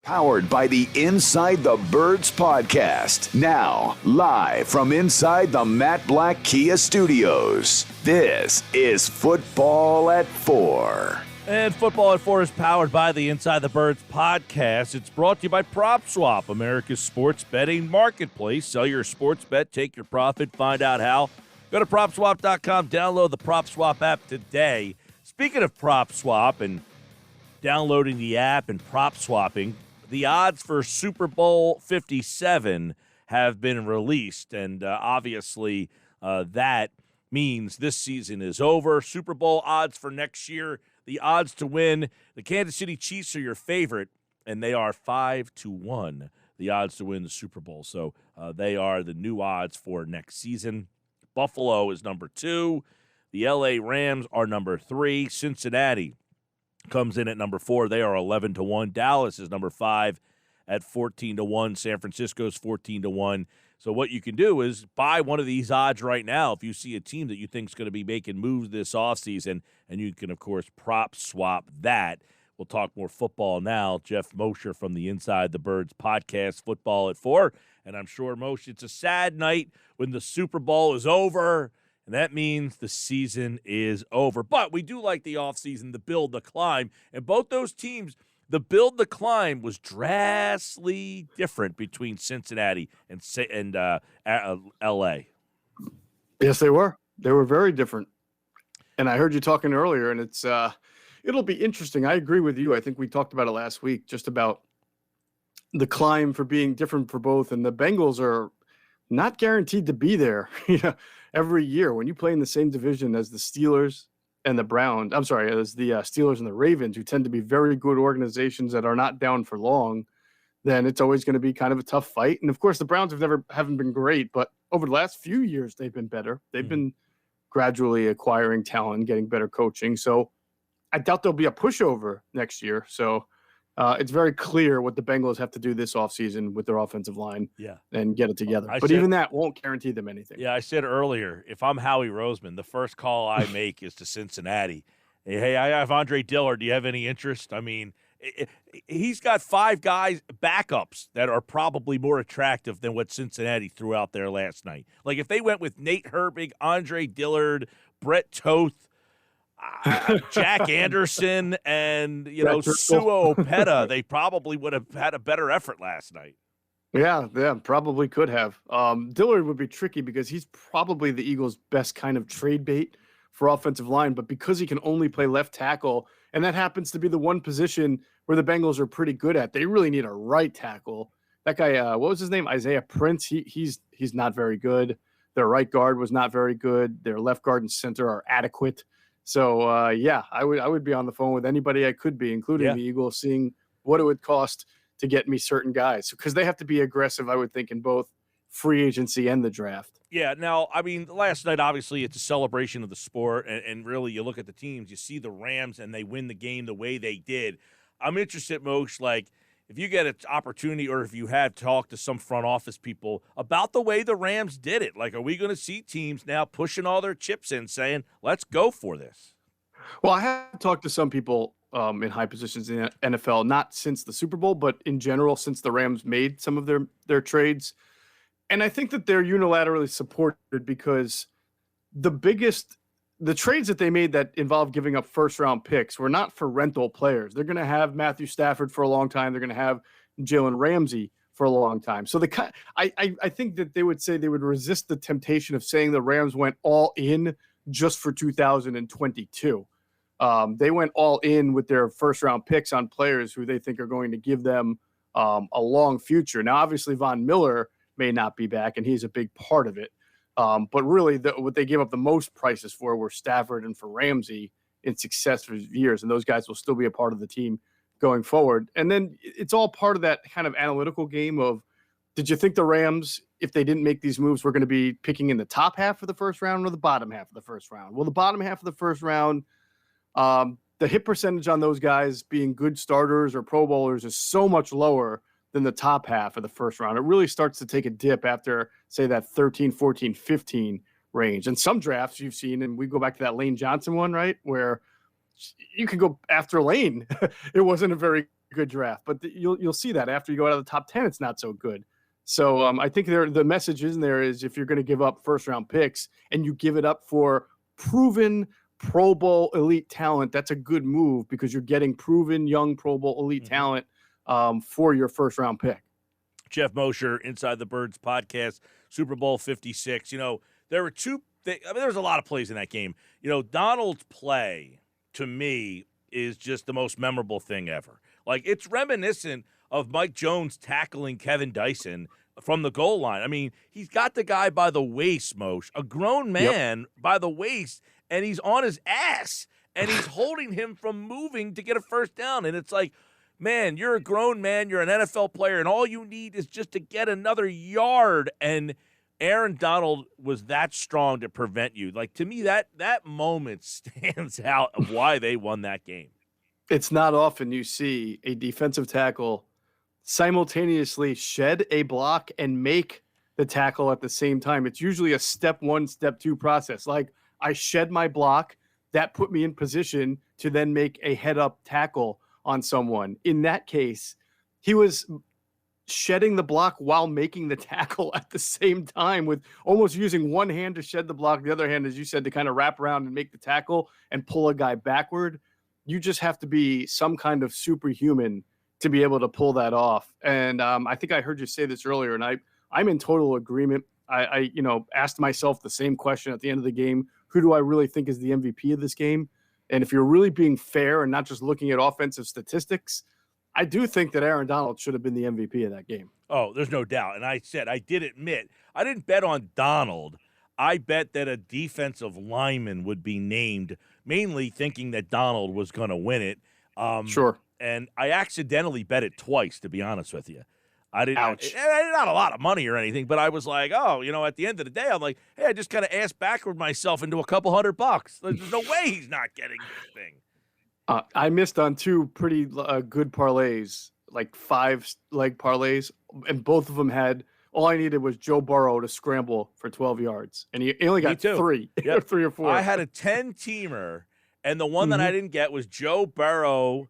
Powered by the Inside the Birds podcast. Now, live from inside the Matt Black Kia Studios. This is Football at 4. And Football at 4 is powered by the Inside the Birds podcast. It's brought to you by PropSwap, America's sports betting marketplace. Sell your sports bet, take your profit, find out how. Go to PropSwap.com, download the PropSwap app today. Speaking of PropSwap and downloading the app and prop swapping, the odds for Super Bowl 57 have been released, and obviously that means this season is over. Super Bowl odds for next year, the odds to win, the Kansas City Chiefs are your favorite, and they are 5-1, the odds to win the Super Bowl. So they are the new odds for next season. Buffalo is number 2. The L.A. Rams are number 3. Cincinnati comes in at number 4. They are 11-1. Dallas is number 5 at 14-1. San Francisco's 14-1. So what you can do is buy one of these odds right now if you see a team that you think is going to be making moves this offseason, and you can, of course, prop swap that. We'll talk more football now. Geoff Mosher from the Inside the Birds podcast, Football at 4. And I'm sure, Mosher, it's a sad night when the Super Bowl is over, and that means the season is over. But we do like the offseason, the build, the climb. And both those teams, the build, the climb was drastically different between Cincinnati and L.A. Yes, they were. They were very different. And I heard you talking earlier, and it's it'll be interesting. I agree with you. I think we talked about it last week, just about the climb for being different for both. And the Bengals are not guaranteed to be there. Every year when you play in the same division as the Steelers and the Browns, as the Steelers and the Ravens, who tend to be very good organizations that are not down for long, then it's always going to be kind of a tough fight. And of course, the Browns haven't been great, but over the last few years, they've been better. They've been gradually acquiring talent, getting better coaching. So I doubt there'll be a pushover next year. So it's very clear what the Bengals have to do this offseason with their offensive line and get it together. But even that won't guarantee them anything. Yeah, I said earlier, if I'm Howie Roseman, the first call I make is to Cincinnati. Hey, I have Andre Dillard. Do you have any interest? I mean, he's got 5 guys, backups, that are probably more attractive than what Cincinnati threw out there last night. Like if they went with Nate Herbig, Andre Dillard, Brett Toth, Jack Anderson, and Suo Opeta, they probably would have had a better effort last night. Yeah, probably could have. Dillard would be tricky because he's probably the Eagles' best kind of trade bait for offensive line, but because he can only play left tackle, and that happens to be the one position where the Bengals are pretty good at, they really need a right tackle. That guy, what was his name? Isaiah Prince. He's not very good. Their right guard was not very good. Their left guard and center are adequate. So, I would be on the phone with anybody I could be, including the Eagles, seeing what it would cost to get me certain guys. Because they have to be aggressive, I would think, in both free agency and the draft. Yeah, now, I mean, last night, obviously, it's a celebration of the sport. And really, you look at the teams, you see the Rams, and they win the game the way they did. I'm interested, Moshe, like, if you get an opportunity or if you have talked to some front office people about the way the Rams did it, like, are we going to see teams now pushing all their chips in saying, let's go for this? Well, I have talked to some people in high positions in the NFL, not since the Super Bowl, but in general, since the Rams made some of their trades. And I think that they're unilaterally supported because the trades that they made that involved giving up first-round picks were not for rental players. They're going to have Matthew Stafford for a long time. They're going to have Jalen Ramsey for a long time. So I think that they would say they would resist the temptation of saying the Rams went all in just for 2022. They went all in with their first-round picks on players who they think are going to give them a long future. Now, obviously, Von Miller may not be back, and he's a big part of it. But really, what they gave up the most prices for were Stafford and for Ramsey in successive years, and those guys will still be a part of the team going forward. And then it's all part of that kind of analytical game of, did you think the Rams, if they didn't make these moves, were going to be picking in the top half of the first round or the bottom half of the first round? Well, the bottom half of the first round, the hit percentage on those guys being good starters or Pro Bowlers is so much lower than the top half of the first round. It really starts to take a dip after, say, that 13, 14, 15 range. And some drafts you've seen, and we go back to that Lane Johnson one, right, where you could go after Lane. It wasn't a very good draft, but you'll see that after you go out of the top 10, it's not so good. So I think the message in there is if you're going to give up first round picks and you give it up for proven Pro Bowl elite talent, that's a good move because you're getting proven young Pro Bowl elite talent for your first round pick. Geoff Mosher, Inside the Birds podcast, Super Bowl 56. There were there was a lot of plays in that game. Donald's play to me is just the most memorable thing ever. Like, it's reminiscent of Mike Jones tackling Kevin Dyson from the goal line. I mean, he's got the guy by the waist, Moshe, a grown man by the waist, and he's on his ass, and he's holding him from moving to get a first down. And it's like, man, you're a grown man, you're an NFL player, and all you need is just to get another yard. And Aaron Donald was that strong to prevent you. Like, to me, that moment stands out of why they won that game. It's not often you see a defensive tackle simultaneously shed a block and make the tackle at the same time. It's usually a step one, step two process. Like, I shed my block, that put me in position to then make a head up tackle on someone. In that case, he was shedding the block while making the tackle at the same time, with almost using one hand to shed the block, the other hand, as you said, to kind of wrap around and make the tackle and pull a guy backward. You just have to be some kind of superhuman to be able to pull that off. And I think I heard you say this earlier, and I'm in total agreement. I asked myself the same question at the end of the game. Who do I really think is the MVP of this game? And if you're really being fair and not just looking at offensive statistics, I do think that Aaron Donald should have been the MVP of that game. Oh, there's no doubt. And I did admit, I didn't bet on Donald. I bet that a defensive lineman would be named, mainly thinking that Donald was going to win it. Sure. And I accidentally bet it twice, to be honest with you. I didn't. Ouch. Not a lot of money or anything, but I was like, at the end of the day, I'm like, hey, I just kind of asked backward myself into a couple $100. There's no way he's not getting this thing. I missed on two pretty good parlays, like 5-leg parlays, and both of them had all I needed was Joe Burrow to scramble for 12 yards, and he only got 3, yep. 3 or 4. I had a 10-teamer, and the one that I didn't get was Joe Burrow,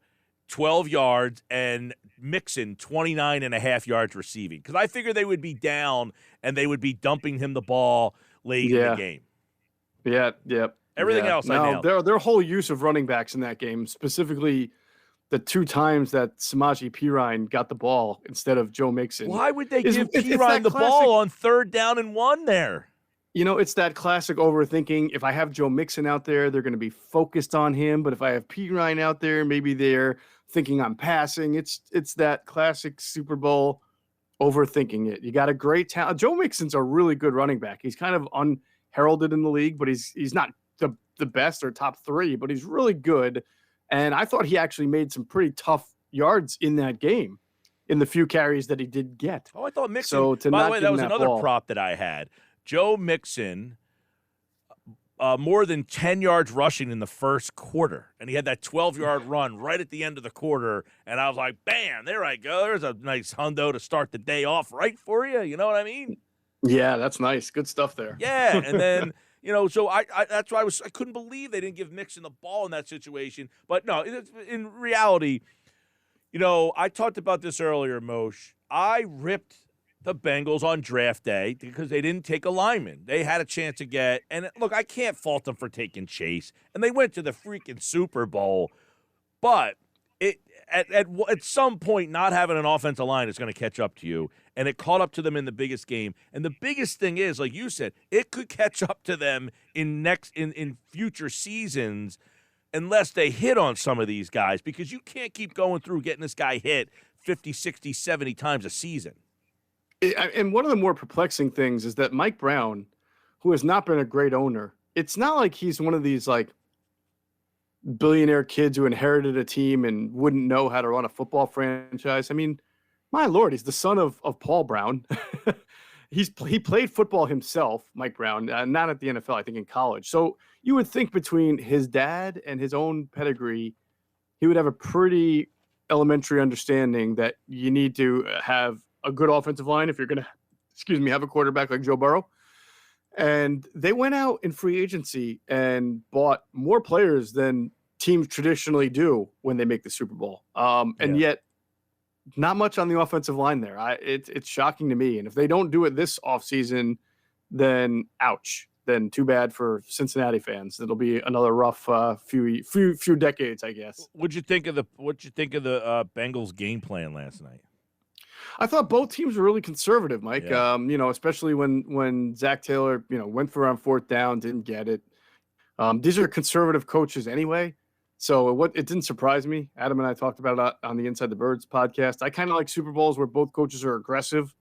12 yards, and Mixon, 29.5 yards receiving, because I figured they would be down and they would be dumping him the ball late in the game. Yeah. Everything else I nailed. Their whole use of running backs in that game, specifically the 2 times that Samaje Perine got the ball instead of Joe Mixon. Why would they give Perine the ball on 3rd down and 1 there? It's that classic overthinking. If I have Joe Mixon out there, they're going to be focused on him. But if I have Perine out there, maybe they're thinking I'm passing. It's that classic Super Bowl overthinking it. You got a great talent. Joe Mixon's a really good running back. He's kind of unheralded in the league, but he's not the best or top 3, but he's really good. And I thought he actually made some pretty tough yards in that game in the few carries that he did get. Oh, I thought Mixon. By the way, that was another prop that I had. Joe Mixon, more than 10 yards rushing in the first quarter. And he had that 12-yard run right at the end of the quarter. And I was like, bam, there I go. There's a nice hundo to start the day off right for you. You know what I mean? Yeah, that's nice. Good stuff there. Yeah, and then – so I that's why I couldn't believe they didn't give Mixon the ball in that situation. But no, in reality, I talked about this earlier, Moshe. I ripped the Bengals on draft day because they didn't take a lineman. They had a chance to get, and look, I can't fault them for taking Chase, and they went to the freaking Super Bowl. But at some point, not having an offensive line is going to catch up to you. And it caught up to them in the biggest game. And the biggest thing is, like you said, it could catch up to them in future seasons unless they hit on some of these guys, because you can't keep going through getting this guy hit 50, 60, 70 times a season. And one of the more perplexing things is that Mike Brown, who has not been a great owner, it's not like he's one of these like billionaire kids who inherited a team and wouldn't know how to run a football franchise. I mean, my Lord, he's the son of Paul Brown. He played football himself, Mike Brown, not at the NFL, I think in college. So you would think between his dad and his own pedigree, he would have a pretty elementary understanding that you need to have a good offensive line if you're going to, have a quarterback like Joe Burrow. And they went out in free agency and bought more players than teams traditionally do when they make the Super Bowl. And yet not much on the offensive line there. It's shocking to me. And if they don't do it this offseason, then ouch. Then too bad for Cincinnati fans. It'll be another rough few decades, I guess. What'd you think of the Bengals game plan last night? I thought both teams were really conservative, Mike. Yeah. Especially when Zach Taylor, went for on fourth down, didn't get it. These are conservative coaches anyway. So it didn't surprise me. Adam and I talked about it on the Inside the Birds podcast. I kind of like Super Bowls where both coaches are aggressive.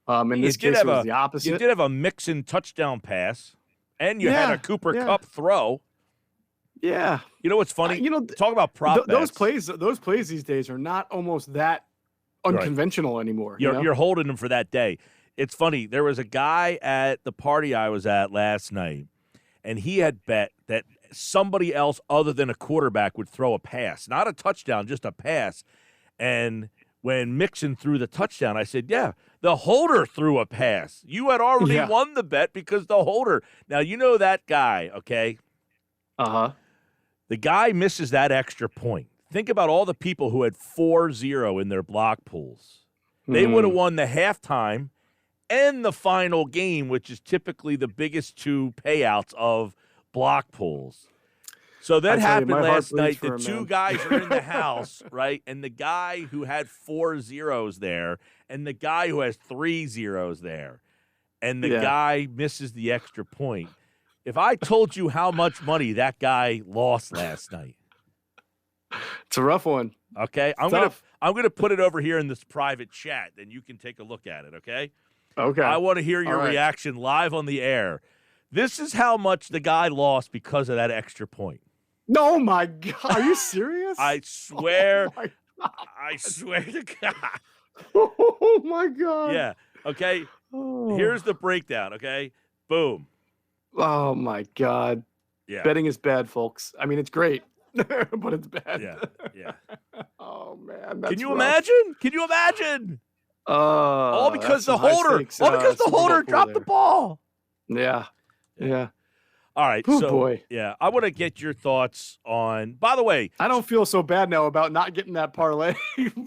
In this case, it was the opposite. You did have a Mixon touchdown pass, and you had a Cooper Kupp throw. Yeah. You know what's funny? Talk about prop bets. Those plays these days are not almost that unconventional anymore. You're holding them for that day. It's funny. There was a guy at the party I was at last night, and he had bet that somebody else other than a quarterback would throw a pass, not a touchdown, just a pass. And when Mixon threw the touchdown, I said, yeah, the holder threw a pass. You had already won the bet because the holder. Now, you know that guy, okay? Uh-huh. The guy misses that extra point. Think about all the people who had 4-0 in their block pools. They would have won the halftime and the final game, which is typically the biggest two payouts of block pools. So that happened last night. The two guys are in the house, right? And the guy who had 4 zeros there and the guy who has 3 zeros there. And the guy misses the extra point. If I told you how much money that guy lost last night. It's a rough one. Okay. I'm gonna put it over here in this private chat, then you can take a look at it, okay? Okay. I want to hear your reaction live on the air. This is how much the guy lost because of that extra point. No, my God. Are you serious? I swear. I swear to God. Oh, my God. Yeah. Okay. Here's the breakdown, okay? Boom. Oh, my God. Yeah. Betting is bad, folks. I mean, it's great, but it's bad. Yeah. Oh, man. That's Can you rough. imagine? Can you imagine? All because the holder. All because the holder dropped the ball. Yeah. All right. Oh, so, boy. Yeah, I want to get your thoughts on. By the way, I don't feel so bad now about not getting that parlay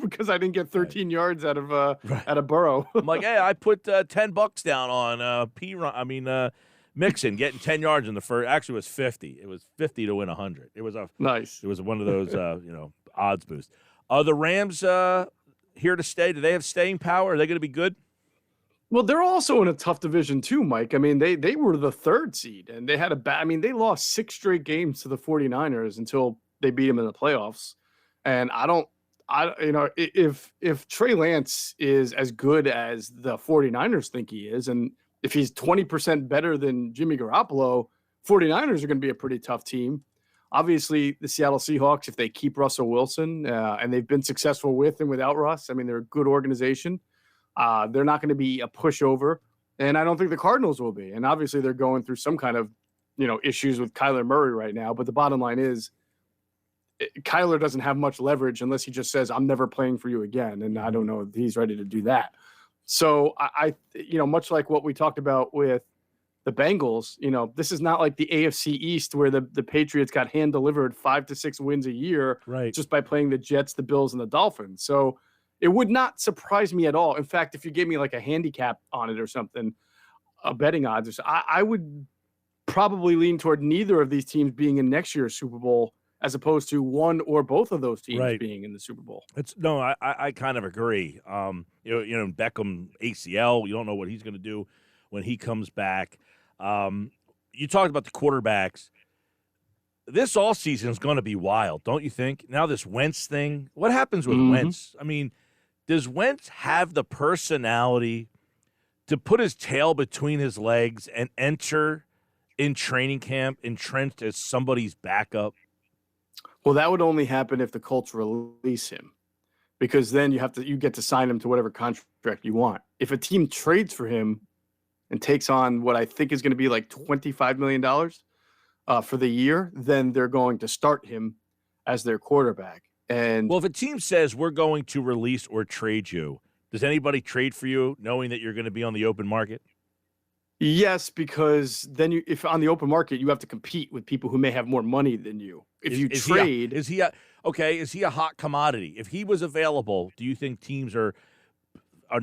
because I didn't get 13 yards out of Burrow. I'm like, hey, I put $10 down on Mixon getting 10 yards in the first. Actually, it was 50. It was 50 to win 100. It was nice. It was one of those odds boosts. Are the Rams here to stay? Do they have staying power? Are they going to be good? Well, they're also in a tough division too, Mike. I mean, they were the 3rd seed, and they had they lost 6 straight games to the 49ers until they beat them in the playoffs. And if Trey Lance is as good as the 49ers think he is, and if he's 20% better than Jimmy Garoppolo, 49ers are going to be a pretty tough team. Obviously, the Seattle Seahawks, if they keep Russell Wilson, and they've been successful with and without Russ, I mean, they're a good organization. They're not going to be a pushover, and I don't think the Cardinals will be. And obviously, they're going through some kind of, issues with Kyler Murray right now. But the bottom line is, Kyler doesn't have much leverage unless he just says, "I'm never playing for you again." And I don't know if he's ready to do that. So I much like what we talked about with the Bengals, this is not like the AFC East where the Patriots got hand delivered 5 to 6 wins a year, right, just by playing the Jets, the Bills, and the Dolphins. So it would not surprise me at all. In fact, if you gave me like a handicap on it or something, a betting odds, I would probably lean toward neither of these teams being in next year's Super Bowl as opposed to one or both of those teams being in the Super Bowl. I kind of agree. Beckham ACL, you don't know what he's going to do when he comes back. You talked about the quarterbacks. This offseason is going to be wild, don't you think? Now this Wentz thing, what happens with Wentz? I mean, does Wentz have the personality to put his tail between his legs and enter in training camp entrenched as somebody's backup? Well, that would only happen if the Colts release him, because then you get to sign him to whatever contract you want. If a team trades for him and takes on what I think is going to be like $25 million for the year, then they're going to start him as their quarterback. And well, if a team says we're going to release or trade you, does anybody trade for you knowing that you're going to be on the open market? Yes, because then if on the open market, you have to compete with people who may have more money than you. If you trade, okay, is he a hot commodity? If he was available, do you think teams are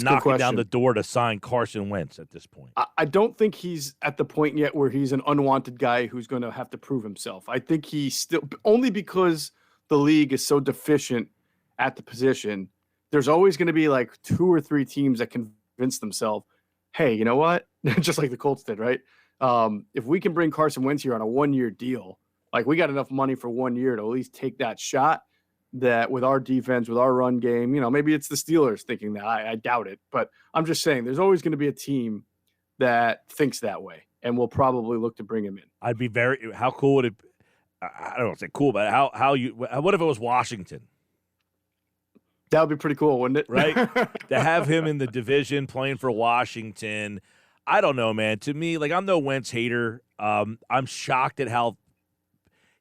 knocking down the door to sign Carson Wentz at this point? I don't think he's at the point yet where he's an unwanted guy who's going to have to prove himself. I think he's still, only because the league is so deficient at the position, there's always going to be like 2 or 3 teams that convince themselves, hey, you know what? Just like the Colts did, right? If we can bring Carson Wentz here on a 1-year deal, like we got enough money for 1 year to at least take that shot. That with our defense, with our run game, maybe it's the Steelers thinking that. I doubt it, but I'm just saying there's always going to be a team that thinks that way, and will probably look to bring him in. I'd be how cool would it? I don't want to say cool, but what if it was Washington? That would be pretty cool, wouldn't it? Right? To have him in the division playing for Washington. I don't know, man. To me, like, I'm no Wentz hater. I'm shocked at how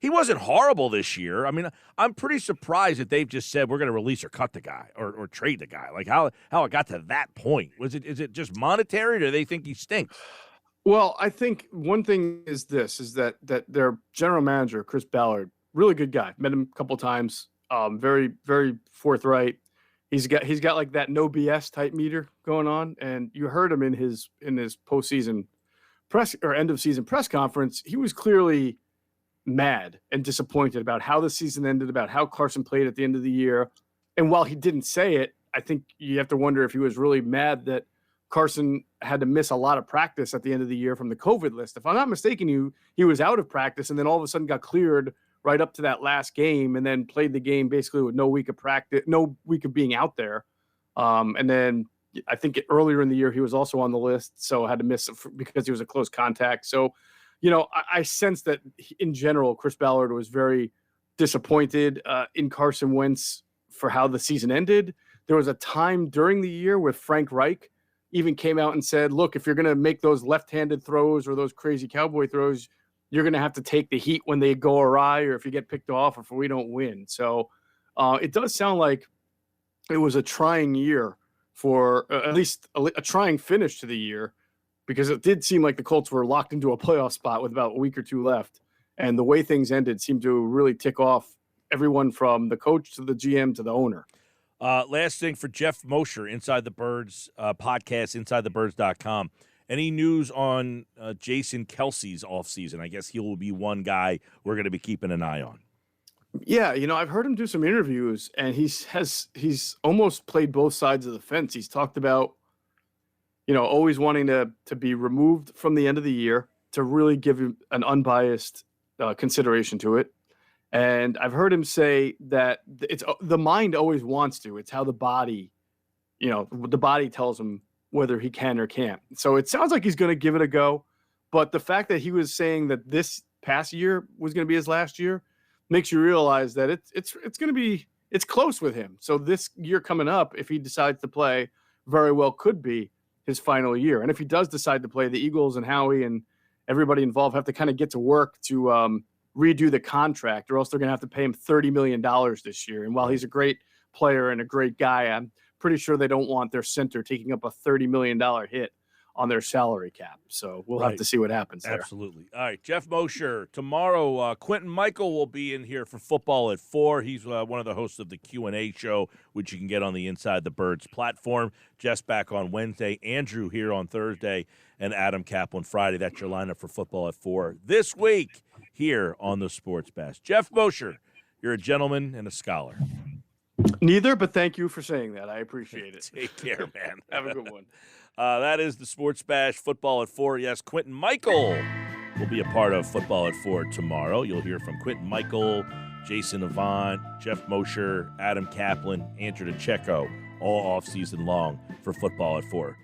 he wasn't horrible this year. I mean, I'm pretty surprised that they've just said we're going to release or cut the guy or trade the guy. Like how it got to that point. Is it just monetary, or do they think he stinks? Well, I think one thing is that their general manager, Chris Ballard, really good guy. Met him a couple times. Very, very forthright. He's got like that no BS type meter going on, and you heard him in his postseason press or end of season press conference. He was clearly mad and disappointed about how the season ended, about how Carson played at the end of the year. And while he didn't say it, I think you have to wonder if he was really mad that Carson had to miss a lot of practice at the end of the year from the COVID list. If I'm not mistaken, he was out of practice and then all of a sudden got cleared right up to that last game, and then played the game basically with no week of practice, no week of being out there. And then I think earlier in the year, he was also on the list, so had to miss because he was a close contact. So, I sense that in general, Chris Ballard was very disappointed in Carson Wentz for how the season ended. There was a time during the year where Frank Reich even came out and said, look, if you're going to make those left-handed throws or those crazy cowboy throws, you're going to have to take the heat when they go awry, or if you get picked off, or if we don't win. So it does sound like it was a trying year for at least a trying finish to the year, because it did seem like the Colts were locked into a playoff spot with about a week or 2 left. And the way things ended seemed to really tick off everyone from the coach to the GM to the owner. Last thing for Geoff Mosher, Inside the Birds podcast, InsideTheBirds.com. Any news on Jason Kelce's offseason? I guess he will be one guy we're going to be keeping an eye on. Yeah, I've heard him do some interviews, and he's almost played both sides of the fence. He's talked about always wanting to be removed from the end of the year to really give him an unbiased consideration to it. And I've heard him say that it's the mind always wants to. It's how the body, the body tells him whether he can or can't. So it sounds like he's going to give it a go. But the fact that he was saying that this past year was going to be his last year makes you realize that it's going to be close with him. So this year coming up, if he decides to play, very well could be his final year. And if he does decide to play, the Eagles and Howie and everybody involved have to kind of get to work to redo the contract, or else they're going to have to pay him $30 million this year. And while he's a great player and a great guy, I'm pretty sure they don't want their center taking up a $30 million hit on their salary cap. So we'll have to see what happens there. Absolutely. All right, Geoff Mosher. Tomorrow, Quentin Michael will be in here for Football at 4. He's one of the hosts of the Q&A show, which you can get on the Inside the Birds platform. Jeff's back on Wednesday, Andrew here on Thursday, and Adam Kaplan Friday. That's your lineup for Football at 4 this week here on the Sports Bash. Geoff Mosher, you're a gentleman and a scholar. Neither, but thank you for saying that. I appreciate it. Take care, man. Have a good one. That is the Sports Bash, Football at 4. Yes, Quentin Michael will be a part of Football at 4 tomorrow. You'll hear from Quentin Michael, Jason Avant, Geoff Mosher, Adam Kaplan, Andrew DeCecco, all off-season long for Football at 4.